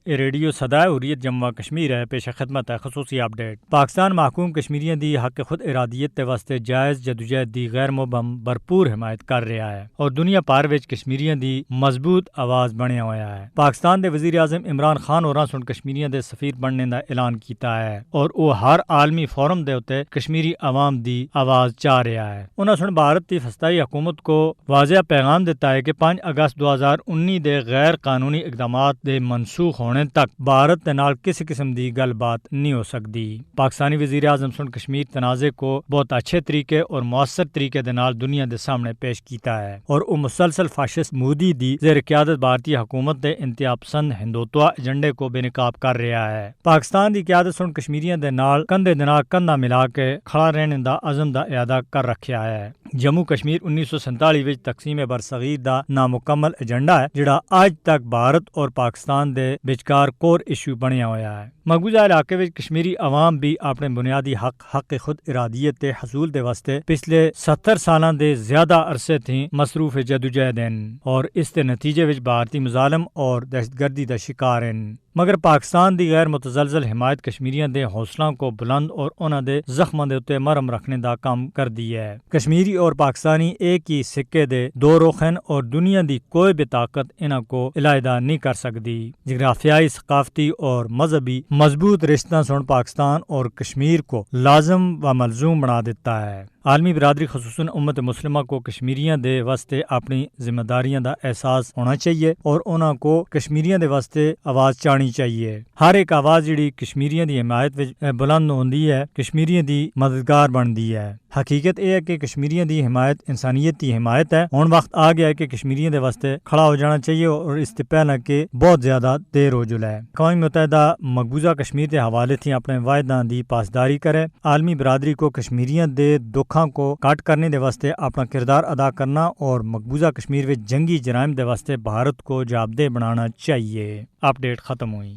یہ ریڈیو صدائے حریت جموں و کشمیر ہے، پیش خدمت ہے خصوصی اپ ڈیٹ۔ پاکستان محکوم کشمیریاں دی حق خود ارادیت تے واسطے جائز جدوجہد دی غیر مبہم بھرپور حمایت کر رہا ہے اور دنیا پار وچ کشمیریاں دی مضبوط آواز بنیا ہویا ہے۔ پاکستان دے وزیر اعظم عمران خان ہوراں سن کشمیریاں دے سفیر بننے دا اعلان کیتا ہے اور وہ ہر عالمی فورم دے اوتے کشمیری عوام دی آواز چاہ رہا ہے۔ انہاں سن بھارت دی فسطائی حکومت کو واضح پیغام دیتا ہے کہ 5 اگست 2019 دے غیر قانونی اقدامات دے منسوخ ہونے تک بھارت دے نال کسی قسم دی گل بات نہیں ہو سکتی۔ پاکستانی وزیر اعظم سن کشمیر تنازع کو بہت اچھے طریقے اور مؤثر طریقے دے نال دنیا دے سامنے پیش کیتا ہے اور وہ مسلسل فاشسٹ مودی دی زیر قیادت بھارتی حکومت دے انتہا پسند ہندوتوا ایجنڈے کو بے نقاب کر رہا ہے۔ پاکستان دی قیادت سن کشمیریاں دے نال کندھے دے نال کندھا ملا کے کھڑا رہنے دا عزم دا اعادہ کر رکھیا ہے۔ جموں کشمیر 1947 وچ تقسیم برصغیر دا نامکمل ایجنڈا ہے جڑا آج تک بھارت اور پاکستان دے وچکار کور ایشو بنیا ہویا ہے۔ مقبوضہ علاقے وچ کشمیری عوام بھی اپنے بنیادی حق خود ارادیت تے حصول دے واسطے پچھلے 70 سالاں دے زیادہ عرصے تھی مصروف جدوجہد ہیں اور اس دے نتیجے وچ بھارتی مظالم اور دہشت گردی دا شکار ہیں۔ مگر پاکستان دی غیر متزلزل حمایت کشمیریاں دے حوصلوں کو بلند اور انہاں دے زخماں دے اتے مرہم رکھنے دا کام کر دی ہے۔ کشمیری اور پاکستانی ایک ہی سکے دے دو رخ ہیں اور دنیا دی کوئی بھی طاقت انہاں کو علیحدہ نہیں کر سکتی۔ جغرافیائی، ثقافتی اور مذہبی مضبوط رشتہ سن پاکستان اور کشمیر کو لازم و ملزوم بنا دیتا ہے۔ عالمی برادری خصوصاً امت مسلمہ کو کشمیریاں دے واسطے اپنی ذمہ داریاں دا احساس ہونا چاہیے اور انہاں کو کشمیریاں دے واسطے آواز چاہنی چاہیے۔ ہر ایک آواز جڑی کشمیریاں دی حمایت وچ بلند ہوندی ہے کشمیریاں دی مددگار بندی ہے۔ حقیقت یہ ہے کہ کشمیریاں دی حمایت انسانیت دی حمایت ہے۔ ہن وقت آ گیا ہے کہ کشمیریاں دے واسطے کھڑا ہو جانا چاہیے اور اس سے پہلے کہ بہت زیادہ دیر ہو جائے۔ اقوام متحدہ مقبوضہ کشمیر دے حوالے تھی اپنے وعدہ دی پاسداری کرے۔ عالمی برادری کو کشمیریاں دے دکھاں کو کٹ کرنے دے واسطے اپنا کردار ادا کرنا اور مقبوضہ کشمیر وچ جنگی جرائم دے واسطے بھارت کو جوابدہ بنانا چاہیے۔ اپ ڈیٹ ختم ہوئی۔